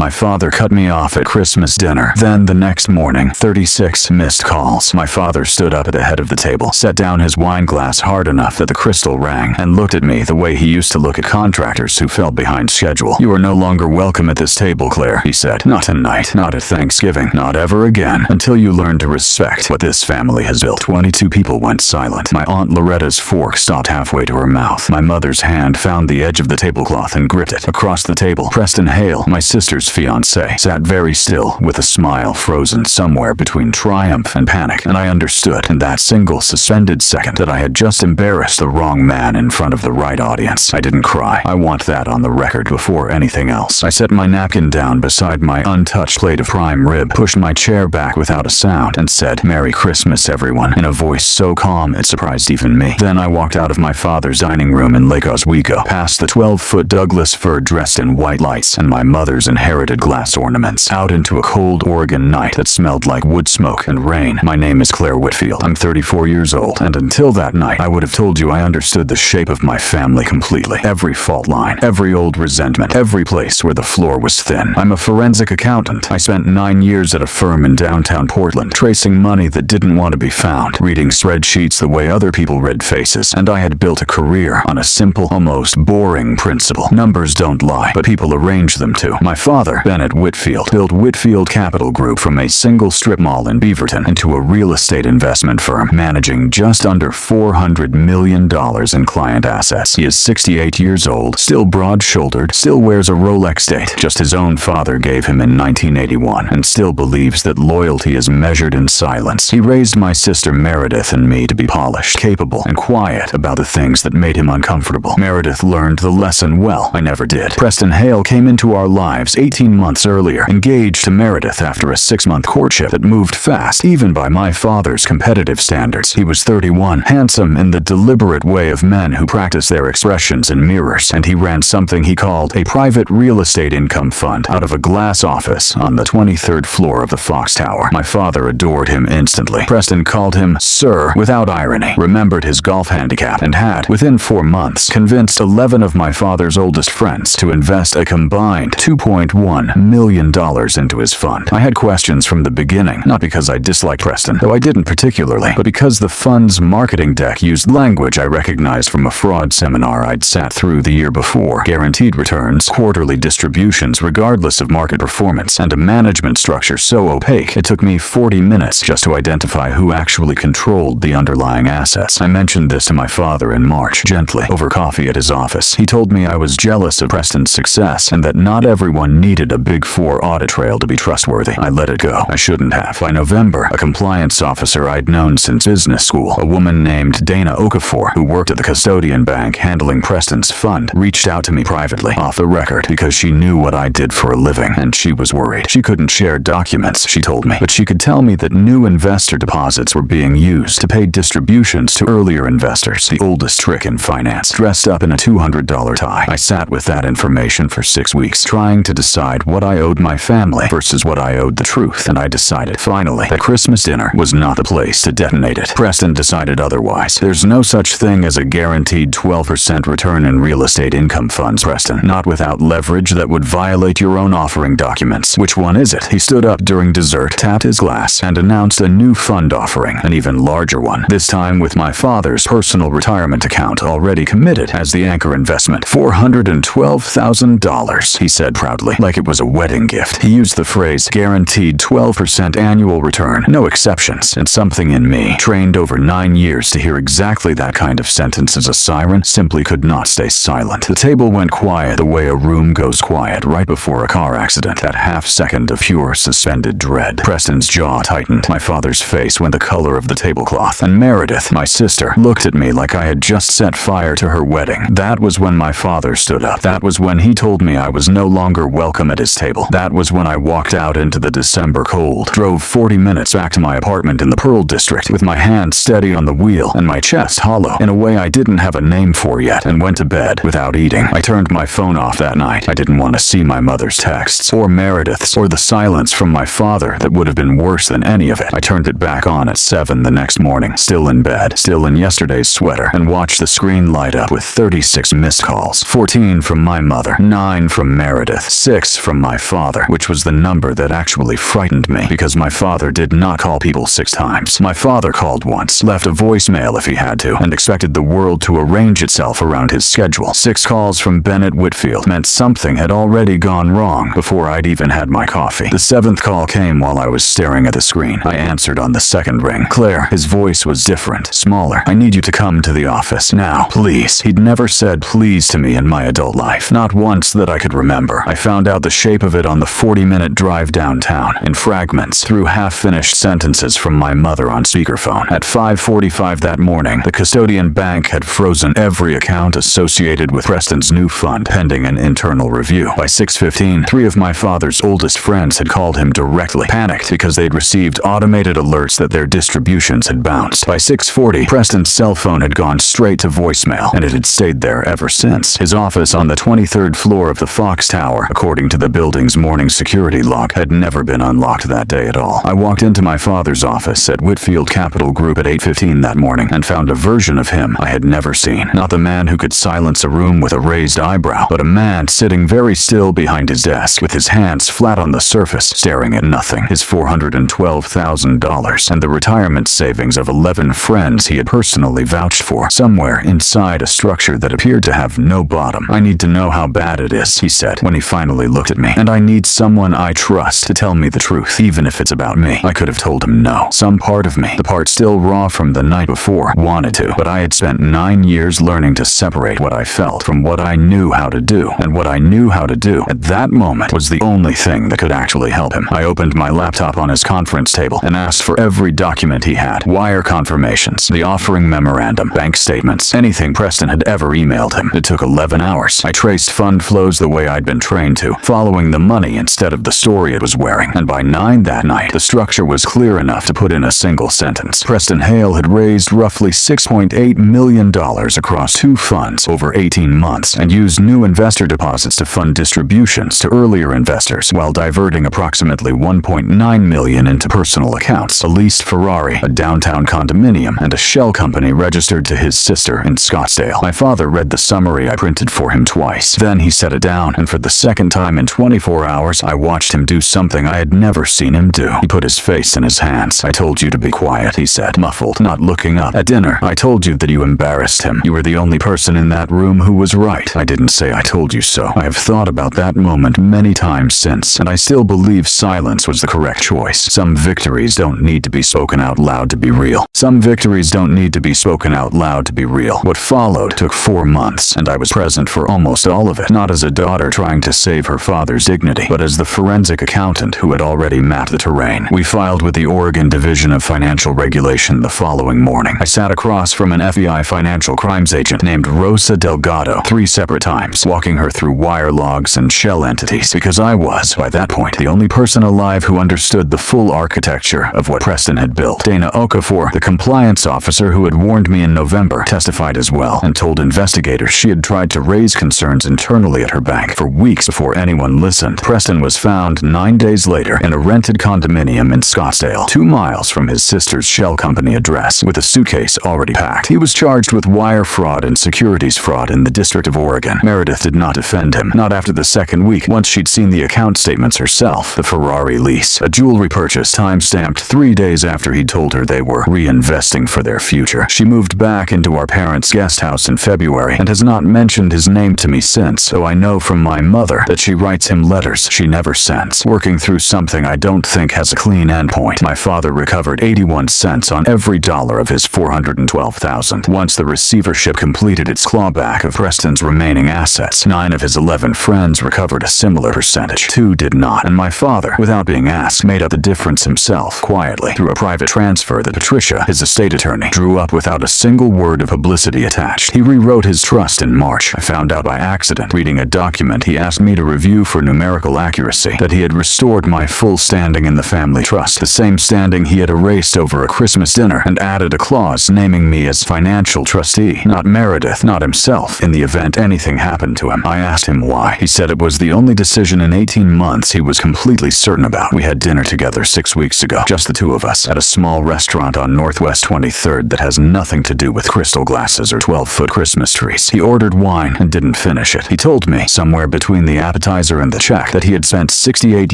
My father cut me off at Christmas dinner. Then the next morning, 36 missed calls. My father stood up at the head of the table, set down his wine glass hard enough that the crystal rang, and looked at me the way he used to look at contractors who fell behind schedule. "You are no longer welcome at this table, Claire," he said. "Not tonight, not at Thanksgiving, not ever again, until you learn to respect what this family has built." 22 people went silent. My Aunt Loretta's fork stopped halfway to her mouth. My mother's hand found the edge of the tablecloth and gripped it. Across the table, Preston Hale, my sister's fiancé, sat very still, with a smile frozen somewhere between triumph and panic, and I understood in that single suspended second that I had just embarrassed the wrong man in front of the right audience. I didn't cry. I want that on the record before anything else. I set my napkin down beside my untouched plate of prime rib, pushed my chair back without a sound, and said, "Merry Christmas, everyone," in a voice so calm it surprised even me. Then I walked out of my father's dining room in Lake Oswego, past the 12-foot Douglas fir dressed in white lights and my mother's inherited glass ornaments, out into a cold Oregon night that smelled like wood smoke and rain. My name is Claire Whitfield. I'm 34 years old, and until that night, I would have told you I understood the shape of my family completely. Every fault line, every old resentment, every place where the floor was thin. I'm a forensic accountant. I spent 9 years at a firm in downtown Portland, tracing money that didn't want to be found, reading spreadsheets the way other people read faces, and I had built a career on a simple, almost boring principle. Numbers don't lie, but people arrange them to. My father, Bennett Whitfield, built Whitfield Capital Group from a single strip mall in Beaverton into a real estate investment firm, managing just under $400 million in client assets. He is 68 years old, still broad-shouldered, still wears a Rolex date, just his own father gave him in 1981, and still believes that loyalty is measured in silence. He raised my sister Meredith and me to be polished, capable, and quiet about the things that made him uncomfortable. Meredith learned the lesson well. I never did. Preston Hale came into our lives 18 months earlier, engaged to Meredith after a 6-month courtship that moved fast, even by my father's competitive standards. He was 31, handsome in the deliberate way of men who practice their expressions in mirrors, and he ran something he called a private real estate income fund out of a glass office on the 23rd floor of the Fox Tower. My father adored him instantly. Preston called him Sir without irony, remembered his golf handicap, and had, within 4 months, convinced 11 of my father's oldest friends to invest a combined $2.1 million into his fund. I had questions from the beginning, not because I disliked Preston, though I didn't particularly, but because the fund's marketing deck used language I recognized from a fraud seminar I'd sat through the year before. Guaranteed returns, quarterly distributions regardless of market performance, and a management structure so opaque it took me 40 minutes just to identify who actually controlled the underlying assets. I mentioned this to my father in March, gently, over coffee at his office. He told me I was jealous of Preston's success and that not everyone needed a Big Four audit trail to be trustworthy. I let it go. I shouldn't have. By November, a compliance officer I'd known since business school, a woman named Dana Okafor, who worked at the custodian bank handling Preston's fund, reached out to me privately, off the record, because she knew what I did for a living, and she was worried. She couldn't share documents, she told me, but she could tell me that new investor deposits were being used to pay distributions to earlier investors, the oldest trick in finance. Dressed up in a $200 tie, I sat with that information for 6 weeks, trying to decide what I owed my family versus what I owed the truth, and I decided, finally, that Christmas dinner was not the place to detonate it. Preston decided otherwise. There's no such thing as a guaranteed 12% return in real estate income funds, Preston. Not without leverage that would violate your own offering documents. Which one is it? He stood up during dessert, tapped his glass, and announced a new fund offering, an even larger one, this time with my father's personal retirement account already committed as the anchor investment. $412,000, he said proudly, like it was a wedding gift. He used the phrase, guaranteed 12% annual return, no exceptions, and something in me, trained over 9 years to hear exactly that kind of sentence as a siren, simply could not stay silent. The table went quiet the way a room goes quiet right before a car accident, that half second of pure suspended dread. Preston's jaw tightened. My father's face went the color of the tablecloth, and Meredith, my sister, looked at me like I had just set fire to her wedding. That was when my father stood up. That was when he told me I was no longer welcome at his table. That was when I walked out into the December cold, drove 40 minutes back to my apartment in the Pearl District with my hand steady on the wheel and my chest hollow in a way I didn't have a name for yet, and went to bed without eating. I turned my phone off that night. I didn't want to see my mother's texts, or Meredith's, or the silence from my father that would have been worse than any of it. I turned it back on at 7 the next morning, still in bed, still in yesterday's sweater, and watched the screen light up with 36 missed calls. 14 from my mother, 9 from Meredith, 6 voice from my father, which was the number that actually frightened me because my father did not call people 6 times. My father called once, left a voicemail if he had to, and expected the world to arrange itself around his schedule. 6 calls from Bennett Whitfield meant something had already gone wrong before I'd even had my coffee. The 7th call came while I was staring at the screen. I answered on the 2nd ring. Claire. His voice was different, smaller. I need you to come to the office now, please. He'd never said please to me in my adult life. Not once that I could remember. I found out the shape of it on the 40-minute drive downtown, in fragments, through half-finished sentences from my mother on speakerphone. At 5:45 that morning, the custodian bank had frozen every account associated with Preston's new fund pending an internal review. By 6:15, 3 of my father's oldest friends had called him directly, panicked because they'd received automated alerts that their distributions had bounced. By 6:40, Preston's cell phone had gone straight to voicemail, and it had stayed there ever since. His office on the 23rd floor of the Fox Tower, according to the building's morning security log, had never been unlocked that day at all. I walked into my father's office at Whitfield Capital Group at 8:15 that morning and found a version of him I had never seen. Not the man who could silence a room with a raised eyebrow, but a man sitting very still behind his desk, with his hands flat on the surface, staring at nothing. His $412,000 and the retirement savings of 11 friends he had personally vouched for, somewhere inside a structure that appeared to have no bottom. I need to know how bad it is, he said when he finally looked at me, and I need someone I trust to tell me the truth, even if it's about me. I could have told him no. Some part of me, the part still raw from the night before, wanted to, but I had spent 9 years learning to separate what I felt from what I knew how to do, and what I knew how to do at that moment was the only thing that could actually help him. I opened my laptop on his conference table and asked for every document he had, wire confirmations, the offering memorandum, bank statements, anything Preston had ever emailed him. It took 11 hours. I traced fund flows the way I'd been trained to, following the money instead of the story it was wearing, and by 9 that night, the structure was clear enough to put in a single sentence. Preston Hale had raised roughly $6.8 million across 2 funds over 18 months and used new investor deposits to fund distributions to earlier investors while diverting approximately $1.9 million into personal accounts, a leased Ferrari, a downtown condominium, and a shell company registered to his sister in Scottsdale. My father read the summary I printed for him twice. Then he set it down, and for the second time in 24 hours, I watched him do something I had never seen him do. He put his face in his hands. I told you to be quiet, he said, muffled, not looking up. At dinner, I told you that you embarrassed him. You were the only person in that room who was right. I didn't say I told you so. I have thought about that moment many times since, and I still believe silence was the correct choice. Some victories don't need to be spoken out loud to be real. Some victories don't need to be spoken out loud to be real. What followed took 4 months, and I was present for almost all of it, not as a daughter trying to save her father's dignity, but as the forensic accountant who had already mapped the terrain. We filed with the Oregon Division of Financial Regulation the following morning. I sat across from an FBI financial crimes agent named Rosa Delgado 3 separate times, walking her through wire logs and shell entities, because I was, by that point, the only person alive who understood the full architecture of what Preston had built. Dana Okafor, the compliance officer who had warned me in November, testified as well, and told investigators she had tried to raise concerns internally at her bank for weeks before anyone listened. Preston was found 9 days later in a rented condominium in Scottsdale, 2 miles from his sister's shell company address, with a suitcase already packed. He was charged with wire fraud and securities fraud in the District of Oregon. Meredith did not defend him, not after the 2nd week, once she'd seen the account statements herself. The Ferrari lease, a jewelry purchase time-stamped 3 days after he'd told her they were reinvesting for their future. She moved back into our parents' guest house in February and has not mentioned his name to me since, though I know from my mother that she writes him letters she never sends. Working through something I don't think has a clean endpoint, my father recovered 81 cents on every dollar of his $412,000. Once the receivership completed its clawback of Preston's remaining assets, 9 of his 11 friends recovered a similar percentage. 2 did not, and my father, without being asked, made up the difference himself, quietly, through a private transfer that Patricia, his estate attorney, drew up without a single word of publicity attached. He rewrote his trust in March. I found out by accident, reading a document he asked me to review for numerical accuracy, that he had restored my full standing in the family trust, the same standing he had erased over a Christmas dinner, and added a clause naming me as financial trustee, not Meredith, not himself, in the event anything happened to him. I asked him why. He said it was the only decision in 18 months he was completely certain about. We had dinner together 6 weeks ago, just the 2 of us, at a small restaurant on Northwest 23rd that has nothing to do with crystal glasses or 12-foot Christmas trees. He ordered wine and didn't finish it. He told me, somewhere between the appetizer supervisor and the check that he had spent 68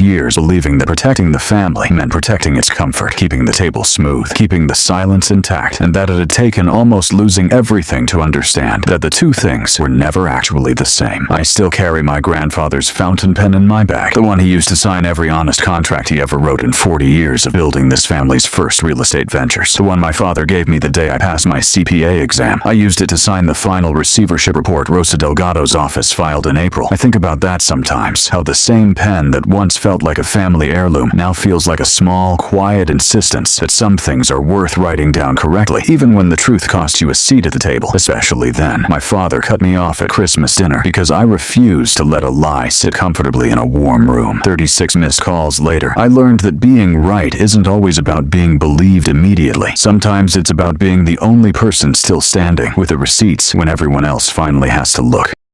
years believing that protecting the family meant protecting its comfort, keeping the table smooth, keeping the silence intact, and that it had taken almost losing everything to understand that the two things were never actually the same. I still carry my grandfather's fountain pen in my bag, the one he used to sign every honest contract he ever wrote in 40 years of building this family's first real estate ventures, the one my father gave me the day I passed my CPA exam. I used it to sign the final receivership report Rosa Delgado's office filed in April. I think about that sometimes, how the same pen that once felt like a family heirloom now feels like a small, quiet insistence that some things are worth writing down correctly, even when the truth costs you a seat at the table. Especially then. My father cut me off at Christmas dinner because I refused to let a lie sit comfortably in a warm room. 36 missed calls later, I learned that being right isn't always about being believed immediately. Sometimes it's about being the only person still standing with the receipts when everyone else finally has to look.